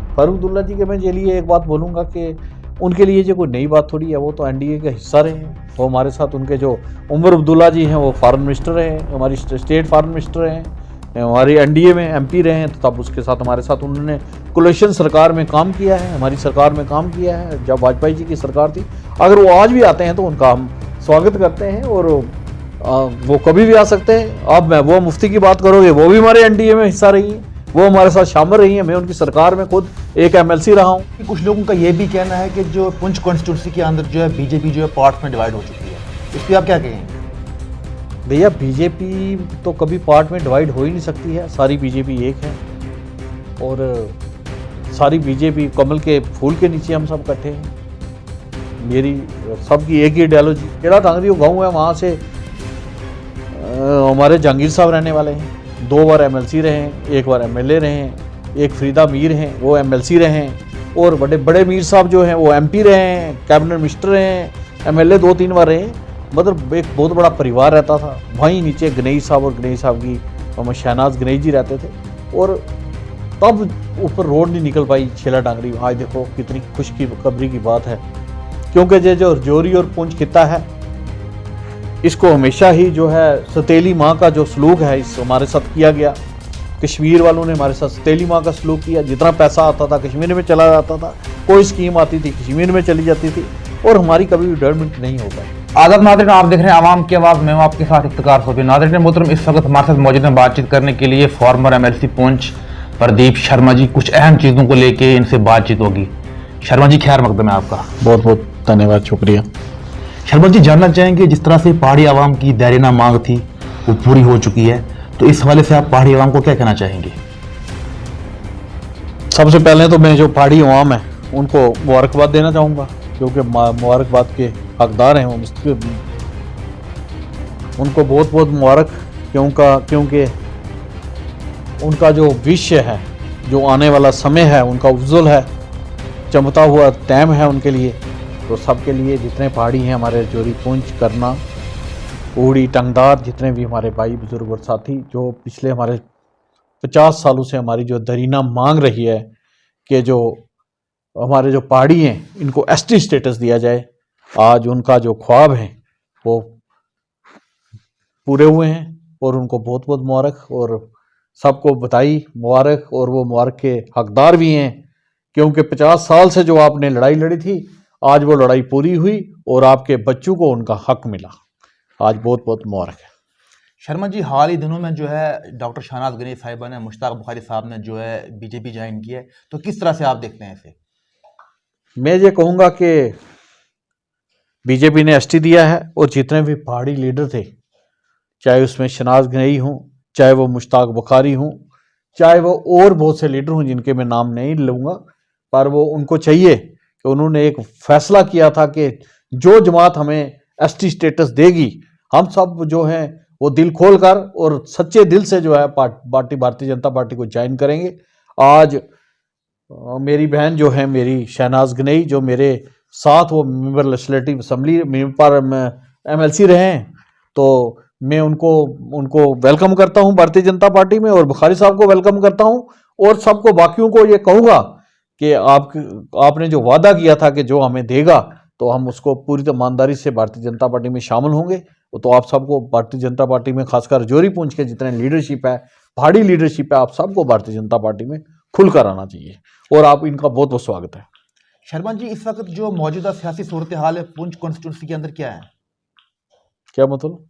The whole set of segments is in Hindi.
फारूक अब्दुल्ला जी के मैं ये लिए एक बात बोलूँगा कि उनके लिए जो कोई नई बात थोड़ी है, वो तो एनडीए का हिस्सा रहे हैं। वो हमारे साथ उनके जो उमर अब्दुल्ला जी हैं वो फॉरेन मिनिस्टर रहे हैं, हमारी स्टेट फॉरेन मिनिस्टर रहे हैं, हमारी एनडीए में एमपी रहे हैं। तो तब उसके साथ हमारे साथ उन्होंने कोलिशन सरकार में काम किया है, हमारी सरकार में काम किया है जब वाजपेयी जी की सरकार थी। अगर वो आज भी आते हैं तो उनका हम स्वागत करते हैं और वो कभी भी आ सकते हैं। अब मैं वो मुफ्ती की बात करोगे, वो भी हमारे एनडीए में हिस्सा रही हैं, वो हमारे साथ शामिल रही हैं। मैं उनकी सरकार में खुद एक एमएलसी रहा हूँ। कुछ लोगों का ये भी कहना है कि जो पुंछ कॉन्स्टिट्यूंसी के अंदर जो है बीजेपी जो है पार्ट में डिवाइड हो चुकी है, इस पर आप क्या कहेंगे? भैया बीजेपी तो कभी पार्ट में डिवाइड हो ही नहीं सकती है, सारी बीजेपी एक है और सारी बीजेपी कमल के फूल के नीचे हम सब इकट्ठे हैं। मेरी सबकी एक ही आइडियोलॉजी। खेड़ा टांगरी गाँव है, वहाँ से हमारे जहांगीर साहब रहने वाले हैं, 2 बार एमएलसी रहे हैं, 1 बार एमएलए रहे हैं, एक फरीदा मीर हैं वो एमएलसी रहे हैं और बड़े बड़े मीर साहब जो हैं वो एमपी रहे हैं, कैबिनेट मिनिस्टर रहे हैं, एमएलए 2-3 बार रहे हैं। मतलब एक बहुत बड़ा परिवार रहता था। वहीं नीचे गणेश साहब और गणेश साहब की हम शहनाज गणेश जी रहते थे और तब ऊपर रोड नहीं निकल पाई छेला टांगरी। आज देखो कितनी खुश की खबरी की बात है, क्योंकि ये जो रजौरी और पुंछ खिता है इसको हमेशा ही जो है सतीली माँ का जो सलूक है इस हमारे साथ किया गया। कश्मीर वालों ने हमारे साथ सतीली माँ का सलूक किया। जितना पैसा आता था कश्मीर में चला जाता था, कोई स्कीम आती थी कश्मीर में चली जाती थी और हमारी कभी भी डेवलपमेंट नहीं हो पाई। आदाब नाज़रीन, आप देख रहे हैं आवाम की आवाज़, मैं हूं आपके साथ इफ्तिकार सोफी। नाज़रीन मोहतरम, इस वक्त हमारे साथ मौजूद हैं बातचीत करने के लिए फॉर्मर एमएलसी पुंछ प्रदीप शर्मा जी। कुछ अहम चीज़ों को लेके इनसे बातचीत होगी। शर्मा जी, खैर मकदम है आपका। बहुत बहुत धन्यवाद, शुक्रिया। शर्मा जी, जानना चाहेंगे जिस तरह से पहाड़ी आवाम की दायरेना मांग थी वो पूरी हो चुकी है, तो इस हवाले से आप पहाड़ी आवाम को क्या कहना चाहेंगे? सबसे पहले तो मैं जो पहाड़ी आवाम है उनको मुबारकबाद देना चाहूँगा, क्योंकि मुबारकबाद के हकदार हैं उनको बहुत बहुत मुबारक। क्योंकि उनका जो विषय है, जो आने वाला समय है उनका उज्जवल है, चमकता हुआ टाइम है उनके लिए। तो सबके लिए जितने पहाड़ी हैं, हमारे रजौरी पुंछ करना उड़ी टंगदार, जितने भी हमारे भाई बुजुर्ग और साथी जो पिछले हमारे 50 सालों से हमारी जो दरीना मांग रही है कि जो हमारे जो पहाड़ी हैं इनको एसटी स्टेटस दिया जाए, आज उनका जो ख्वाब है वो पूरे हुए हैं और उनको बहुत बहुत मुबारक और सबको बधाई मुबारक। और वो मुबारक के हकदार भी हैं, क्योंकि 50 साल से जो आपने लड़ाई लड़ी थी, आज वो लड़ाई पूरी हुई और आपके बच्चों को उनका हक मिला। आज बहुत बहुत मुबारक है। शर्मा जी, हाल ही दिनों में जो है डॉक्टर शहनाज गनीज साहिबा ने, मुश्ताक बुखारी साहब ने जो है बीजेपी ज्वाइन की है, तो किस तरह से आप देखते हैं इसे? मैं ये कहूँगा कि बीजेपी ने एसटी दिया है और जितने भी पहाड़ी लीडर थे, चाहे उसमें शहनाज गनीज हों, चाहे वो मुश्ताक बुखारी हों, चाहे वो और बहुत से लीडर हों जिनके मैं नाम नहीं लूँगा, पर वो उनको चाहिए कि उन्होंने एक फैसला किया था कि जो जमात हमें एसटी स्टेटस देगी, हम सब जो हैं वो दिल खोल कर और सच्चे दिल से जो है पार्टी भारतीय जनता पार्टी को ज्वाइन करेंगे। आज मेरी बहन जो है मेरी शहनाज गनीज, जो मेरे साथ वो member legislative assembly member MLC रहे हैं, तो मैं उनको वेलकम करता हूं भारतीय जनता पार्टी में और बुखारी साहब को वेलकम करता हूं। और सबको बाकियों को ये कहूँगा कि आपने जो वादा किया था कि जो हमें देगा, तो हम उसको पूरी ईमानदारी से भारतीय जनता पार्टी में शामिल होंगे। तो आप सबको भारतीय जनता पार्टी में, खासकर रजौरी पुंछ के जितने लीडरशिप है, पहाड़ी लीडरशिप है, आप सबको भारतीय जनता पार्टी में खुलकर आना चाहिए और आप इनका बहुत बहुत स्वागत है। शर्मा जी, इस वक्त जो मौजूदा सियासी सूरत हाल है पुंछ कॉन्स्टिट्यूंसी के अंदर क्या है? क्या मतलब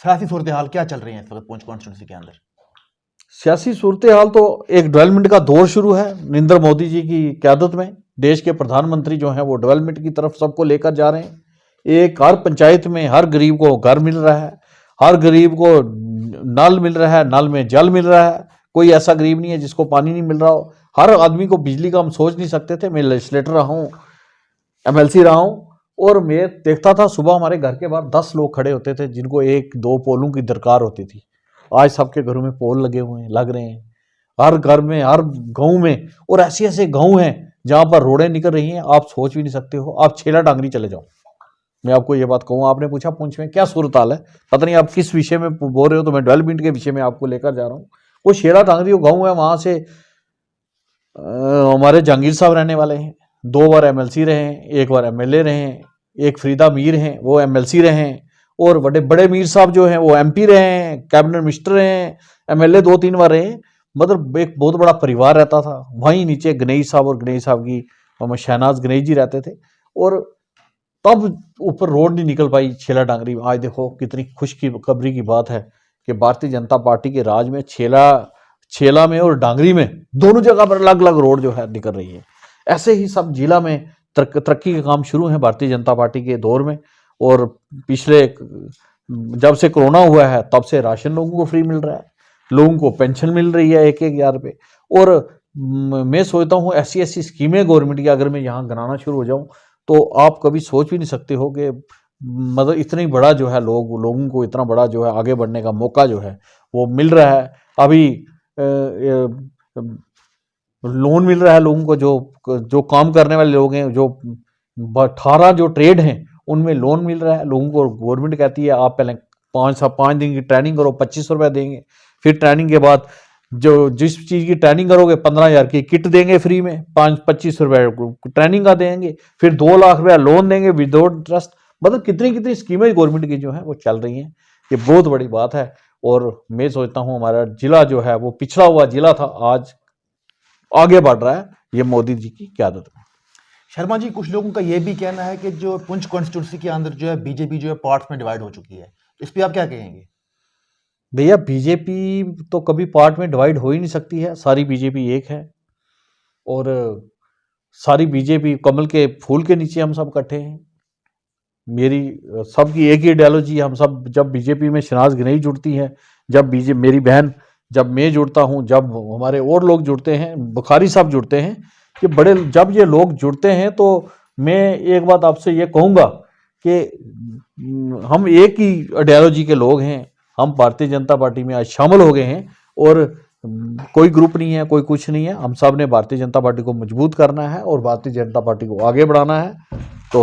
सियासी सूरत हाल क्या चल रही है इस वक्त पुंछ कॉन्स्टिट्यूंसी के अंदर? सियासी सूरत हाल तो एक डेवलपमेंट का दौर शुरू है। नरेंद्र मोदी जी की क़यादत में देश के प्रधानमंत्री जो हैं वो डेवलपमेंट की तरफ सबको लेकर जा रहे हैं। एक हर पंचायत में हर गरीब को घर मिल रहा है, हर गरीब को नल मिल रहा है, नल में जल मिल रहा है। कोई ऐसा गरीब नहीं है जिसको पानी नहीं मिल रहा हो। हर आदमी को बिजली का हम सोच नहीं सकते थे। मैं लेजिस्लेटर रहा हूँ, एमएलसी रहा हूँ, और मैं देखता था सुबह हमारे घर के बाहर 10 लोग खड़े होते थे जिनको 1-2 पोलों की दरकार होती थी। आज सबके घरों में पोल लगे हुए हैं, लग रहे हैं हर घर में, हर गाँव में। और ऐसे ऐसे गाँव हैं जहाँ पर रोडें निकल रही हैं, आप सोच भी नहीं सकते हो। आप छेला टांगरी चले जाओ, मैं आपको ये बात कहूँ। आपने पूछा पुंछ में क्या सूरत हाल है, पता नहीं आप किस विषय में बोल रहे हो, तो मैं डेवलपमेंट के विषय में आपको लेकर जा रहा हूँ। वो छेला टांगरी वो गाँव है, वहाँ से हमारे जहांगीर साहब रहने वाले हैं, 2 बार एमएलसी रहे हैं, 1 बार एमएलए रहे हैं, एक फरीदा मीर हैं वो एमएलसी रहे हैं, और बड़े बड़े मीर साहब जो हैं वो एमपी रहे हैं, कैबिनेट मिनिस्टर रहे हैं, एमएलए 2-3 बार रहे हैं। मतलब एक बहुत बड़ा परिवार रहता था। वहीं नीचे गणेश साहब और गणेश साहब की मोहम्मद शहनाज गणेश जी रहते थे, और तब ऊपर रोड नहीं निकल पाई छेला डांगरी में। आज देखो कितनी खुशखबरी की बात है कि भारतीय जनता पार्टी के राज में छेला में और डांगरी में दोनों जगह पर अलग अलग रोड जो है निकल रही है। ऐसे ही सब जिला में तरक्की के काम शुरू हैं भारतीय जनता पार्टी के दौर में। और पिछले जब से कोरोना हुआ है तब से राशन लोगों को फ्री मिल रहा है, लोगों को पेंशन मिल रही है 1-1 हज़ार रुपये। और मैं सोचता हूँ ऐसी ऐसी स्कीमें गवर्नमेंट की अगर मैं यहाँ गिनाना शुरू हो जाऊँ तो आप कभी सोच भी नहीं सकते हो कि मतलब इतनी बड़ा जो है लोगों को इतना बड़ा जो है आगे बढ़ने का मौका जो है वो मिल रहा है। अभी लोन मिल रहा है लोगों को, जो काम करने वाले लोग हैं, जो 18 जो ट्रेड हैं उनमें लोन मिल रहा है लोगों को। गवर्नमेंट कहती है आप पहले 5 दिन की ट्रेनिंग करो, 2500 रुपये देंगे, फिर ट्रेनिंग के बाद जो जिस चीज़ की ट्रेनिंग करोगे 15,000 की किट देंगे फ्री में, 25 रुपये ट्रेनिंग का देंगे, फिर 2 लाख रुपया लोन देंगे विदाउट इंटरेस्ट। मतलब कितनी कितनी स्कीमें गवर्नमेंट की जो है वो चल रही हैं। ये बहुत बड़ी बात है। और मैं सोचता हूँ हमारा जिला जो है वो पिछड़ा हुआ जिला था, आज आगे बढ़ रहा है ये मोदी जी की क़यादत में। शर्मा जी, कुछ लोगों का ये भी कहना है कि जो पुंछ कॉन्स्टिट्यूंसी के अंदर जो है बीजेपी जो है पार्ट्स में डिवाइड हो चुकी है, इस पर आप क्या कहेंगे? भैया बीजेपी तो कभी पार्ट में डिवाइड हो ही नहीं सकती है, सारी बीजेपी एक है। और सारी बीजेपी कमल के फूल के नीचे हम सब इकट्ठे हैं। मेरी सबकी एक ही आइडियोलॉजी है। हम सब जब बीजेपी में शहनाज गनई जुड़ती है, जब मेरी बहन, जब मैं जुड़ता हूँ, जब हमारे और लोग जुड़ते हैं, बुखारी साहब जुड़ते हैं, जब ये लोग जुड़ते हैं तो मैं एक बात आपसे ये कहूँगा कि हम एक ही आइडियोलॉजी के लोग हैं। हम भारतीय जनता पार्टी में आज शामिल हो गए हैं और कोई ग्रुप नहीं है, कोई कुछ नहीं है। हम सब ने भारतीय जनता पार्टी को मजबूत करना है और भारतीय जनता पार्टी को आगे बढ़ाना है। तो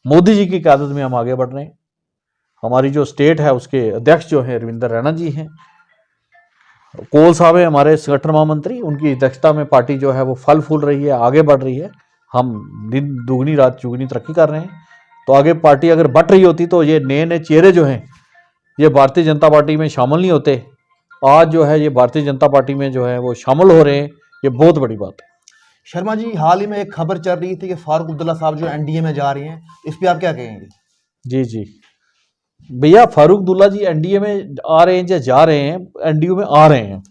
मोदी जी की क़यादत में हम आगे बढ़ रहे हैं। हमारी जो स्टेट है उसके अध्यक्ष जो है रविंद्र रैना जी हैं, कोल साहब है हमारे संगठन महामंत्री, उनकी अध्यक्षता में पार्टी जो है वो फल फूल रही है, आगे बढ़ रही है। हम दिन दुगनी रात चुगनी तरक्की कर रहे हैं। तो आगे पार्टी अगर बढ़ रही होती तो ये नए नए चेहरे जो हैं ये भारतीय जनता पार्टी में शामिल नहीं होते। आज जो है ये भारतीय जनता पार्टी में जो है वो शामिल हो रहे हैं, ये बहुत बड़ी बात है। शर्मा जी, हाल ही में एक खबर चल रही थी कि फारूक अब्दुल्ला साहब जो एनडीए में जा रही हैं, इस पर आप क्या कहेंगे? जी जी भैया, फारूक अब्दुल्ला जी एनडीए में आ रहे हैं या जा रहे हैं? एनडीए में आ रहे हैं,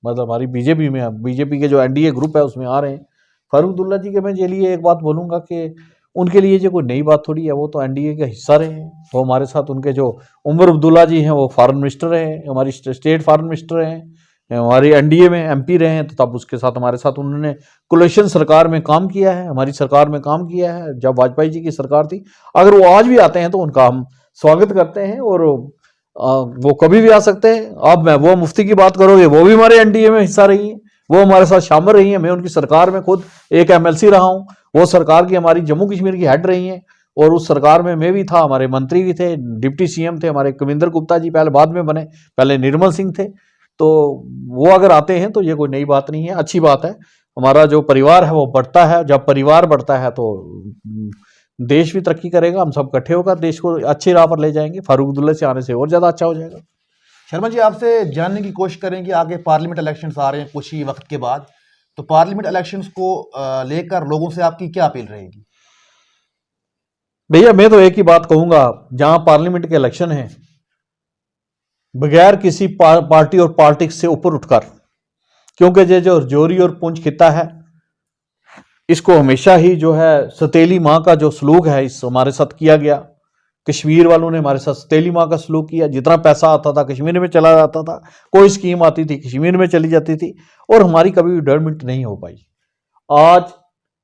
मतलब हमारी बीजेपी में, बीजेपी के जो एनडीए ग्रुप है उसमें आ रहे हैं। फारूक अब्दुल्ला जी के मैं ये लिए एक बात बोलूँगा कि उनके लिए जो कोई नई बात थोड़ी है, वो तो एनडीए का हिस्सा रहे हैं। वो हमारे साथ उनके जो उमर अब्दुल्ला जी हैं वो फॉरेन मिनिस्टर रहे हैं, हमारी स्टेट फॉरेन मिनिस्टर रहे हैं, हमारी एनडीए में एमपी रहे हैं। तो तब उसके साथ हमारे साथ उन्होंने कोलिशन सरकार में काम किया है, हमारी सरकार में काम किया है जब वाजपेयी जी की सरकार थी। अगर वो आज भी आते हैं तो उनका हम स्वागत करते हैं और वो कभी भी आ सकते हैं। अब मैं वो मुफ्ती की बात करोगे, वो भी हमारे एनडीए में हिस्सा रही है, वो हमारे साथ शामिल रही है। मैं उनकी सरकार में खुद एक एमएलसी रहा हूँ, वो सरकार की हमारी जम्मू कश्मीर की हेड रही हैं और उस सरकार में मैं भी था, हमारे मंत्री भी थे, डिप्टी सीएम थे हमारे कविंदर गुप्ता जी, पहले बाद में बने, पहले निर्मल सिंह थे। तो वो अगर आते हैं तो ये कोई नई बात नहीं है, अच्छी बात है। हमारा जो परिवार है वो बढ़ता है, जब परिवार बढ़ता है तो देश भी तरक्की करेगा। हम सब इकट्ठे होकर देश को अच्छी राह पर ले जाएंगे। फारूक अब्दुल्ला से आने से और ज़्यादा अच्छा हो जाएगा। शर्मा जी, आपसे जानने की कोशिश करें कि आगे पार्लियामेंट इलेक्शंस आ रहे हैं कुछ ही वक्त के बाद, तो पार्लियामेंट इलेक्शंस को लेकर लोगों से आपकी क्या अपील रहेगी? भैया मैं तो एक ही बात कहूंगा, जहां पार्लियामेंट के इलेक्शन है, बगैर किसी पार्टी और पॉलिटिक्स से ऊपर उठकर, क्योंकि ये जो रजौरी और पुंछ खिता है इसको हमेशा ही जो है सतीली माँ का जो सलूक है इस हमारे साथ किया गया। कश्मीर वालों ने हमारे साथ सतीली माँ का सलूक किया। जितना पैसा आता था कश्मीर में चला जाता था, कोई स्कीम आती थी कश्मीर में चली जाती थी और हमारी कभी भी डेवलपमेंट नहीं हो पाई। आज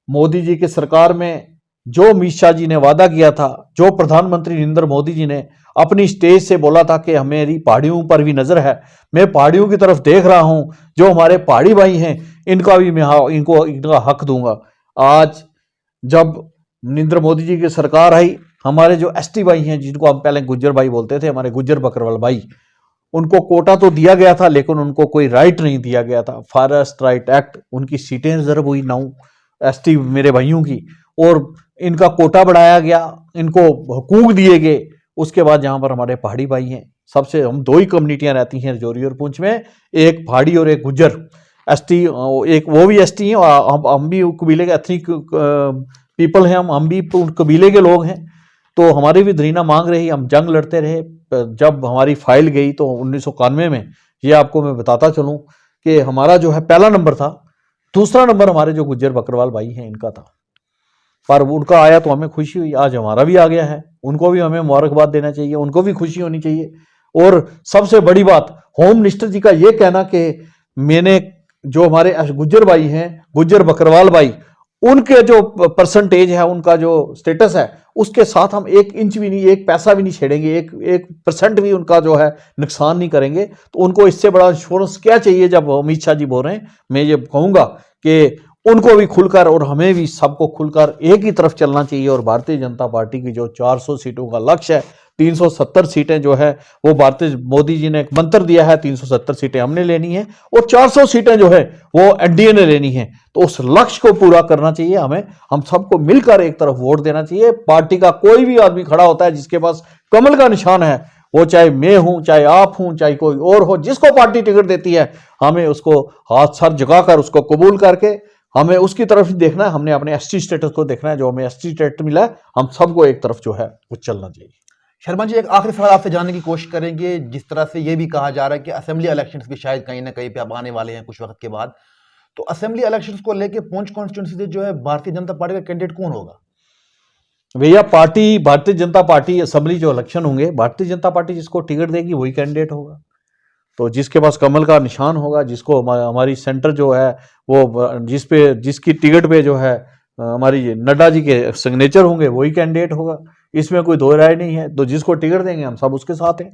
मोदी जी की सरकार में जो अमित शाह जी ने वादा किया था, जो प्रधानमंत्री नरेंद्र मोदी जी ने अपनी स्टेज से बोला था कि हमेरी पहाड़ियों पर भी नजर है, मैं पहाड़ियों की तरफ देख रहा हूं, जो हमारे पहाड़ी भाई हैं इनका भी मैं इनका हक दूंगा। आज जब नरेंद्र मोदी जी की सरकार आई, हमारे जो एसटी भाई हैं, जिनको हम पहले गुज्जर भाई बोलते थे, हमारे गुज्जर बकरवाल भाई, उनको कोटा तो दिया गया था लेकिन उनको कोई राइट नहीं दिया गया था। फॉरेस्ट राइट एक्ट, उनकी सीटें रिजर्व हुई 9 एसटी मेरे भाइयों की, और इनका कोटा बढ़ाया गया, इनको हकूक दिए गए। उसके बाद जहां पर हमारे पहाड़ी भाई हैं, सबसे हम 2 ही कम्युनिटियां रहती हैं रजौरी और पुंछ में, एक पहाड़ी और एक गुज्जर एसटी, एक वो भी एसटी हैं और हम भी कबीले के एथनिक पीपल हैं, हम भी कबीले के लोग हैं। तो हमारी भी धरीना मांग रही, हम जंग लड़ते रहे। जब हमारी फाइल गई तो 1991 में, ये आपको मैं बताता चलूं कि हमारा जो है पहला नंबर था, दूसरा नंबर हमारे जो गुज्जर बकरवाल भाई हैं इनका था, पर उनका आया तो हमें खुशी हुई। आज हमारा भी आ गया है, उनको भी हमें मुबारकबाद देना चाहिए, उनको भी खुशी होनी चाहिए। और सबसे बड़ी बात, होम मिनिस्टर जी का ये कहना कि मैंने जो हमारे गुज्जर भाई हैं, गुज्जर बकरवाल भाई, उनके जो परसेंटेज है, उनका जो स्टेटस है, उसके साथ हम 1 इंच भी नहीं, 1 पैसा भी नहीं छेड़ेंगे, 1% भी उनका जो है नुकसान नहीं करेंगे। तो उनको इससे बड़ा इंश्योरेंस क्या चाहिए। जब अमित शाह जी बोल रहे हैं, मैं ये कहूंगा कि उनको भी खुलकर और हमें भी सबको खुलकर एक ही तरफ चलना चाहिए। और भारतीय जनता पार्टी की जो 400 सीटों का लक्ष्य है, 370 सीटें जो है वो भारतीय मोदी जी ने एक मंत्र दिया है, 370 सीटें हमने लेनी है और 400 सीटें जो है वो एनडीए ने लेनी है। तो उस लक्ष्य को पूरा करना चाहिए हमें, हम सबको मिलकर एक तरफ वोट देना चाहिए। पार्टी का कोई भी आदमी खड़ा होता है जिसके पास कमल का निशान है, वो चाहे मैं हूं, चाहे आप हूं, चाहे कोई और हो, जिसको पार्टी टिकट देती है, हमें उसको हाथ सर जगाकर उसको कबूल करके हमें उसकी तरफ ही देखना है। हमने अपने एसटी स्टेटस को देखना है, जो हमें एसटी स्टेटस मिला है, हम सबको एक तरफ जो है वो चलना चाहिए। शर्मा जी, एक आखिरी सवाल आपसे जानने की कोशिश करेंगे। जिस तरह से ये भी कहा जा रहा है कि असेंबली इलेक्शंस भी शायद कहीं ना कहीं पे अब आने वाले हैं कुछ वक्त के बाद, तो असेंबली इलेक्शंस को लेके पुंछ कॉन्स्टिट्यूंसी से जो है भारतीय जनता पार्टी का कैंडिडेट कौन होगा? भैया, party Bharatiya Janata party assembly जो इलेक्शन होंगे, भारतीय जनता पार्टी जिसको टिकट देगी वही कैंडिडेट होगा। तो जिसके पास कमल का निशान होगा, जिसको हमारी सेंटर जो है वो जिसकी टिकट पे जो है हमारी नड्डा जी के सिग्नेचर होंगे, वही कैंडिडेट होगा। इसमें कोई दो राय नहीं है। तो जिसको टिकट देंगे हम सब उसके साथ हैं।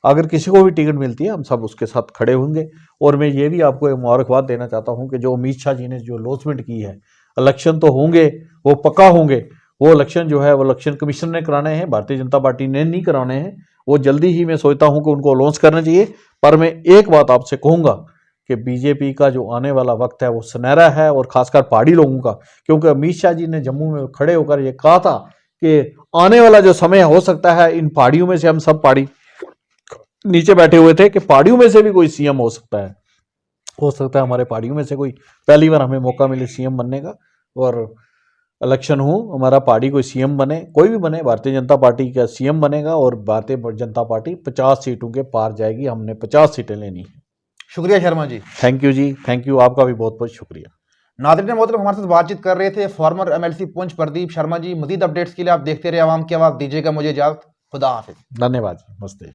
अगर किसी को भी टिकट मिलती है हम सब उसके साथ खड़े होंगे। और मैं ये भी आपको एक मुबारकबाद देना चाहता हूं कि जो अमित शाह जी ने जो लॉन्चमेंट की है, इलेक्शन तो होंगे, वो पक्का होंगे। वो इलेक्शन जो है वो इलेक्शन कमीशन ने कराने हैं, भारतीय जनता पार्टी ने नहीं कराने हैं। वो जल्दी ही मैं सोचता हूं कि उनको लॉन्च करना चाहिए। पर मैं एक बात आपसे कहूंगा कि बीजेपी का जो आने वाला वक्त है वो सुनहरा है, और खासकर पहाड़ी लोगों का, क्योंकि अमित शाह जी ने जम्मू में खड़े होकर ये कहा था कि आने वाला जो समय हो सकता है, इन पहाड़ियों में से, हम सब पहाड़ी नीचे बैठे हुए थे, कि पहाड़ियों में से भी कोई सीएम हो सकता है हमारे पहाड़ियों में से कोई पहली बार हमें मौका मिले सीएम बनने का। और इलेक्शन हो, हमारा पार्टी कोई सीएम बने, कोई भी बने, भारतीय जनता पार्टी का सीएम बनेगा और भारतीय जनता पार्टी 50 सीटों के पार जाएगी। हमने 50 सीटें लेनी है। शुक्रिया Sharma ji. Thank you ji, thank you, आपका भी बहुत बहुत शुक्रिया। नाज़रीन मोहतरम, हमारे साथ बातचीत कर रहे थे फॉर्मर एमएलसी पुंछ प्रदीप शर्मा जी। मजीद अपडेट्स के लिए आप देखते रहे आवाम की आवाज़। दीजिएगा मुझे इजाज़त। खुदा हाफिज। धन्यवाद जी, नमस्ते।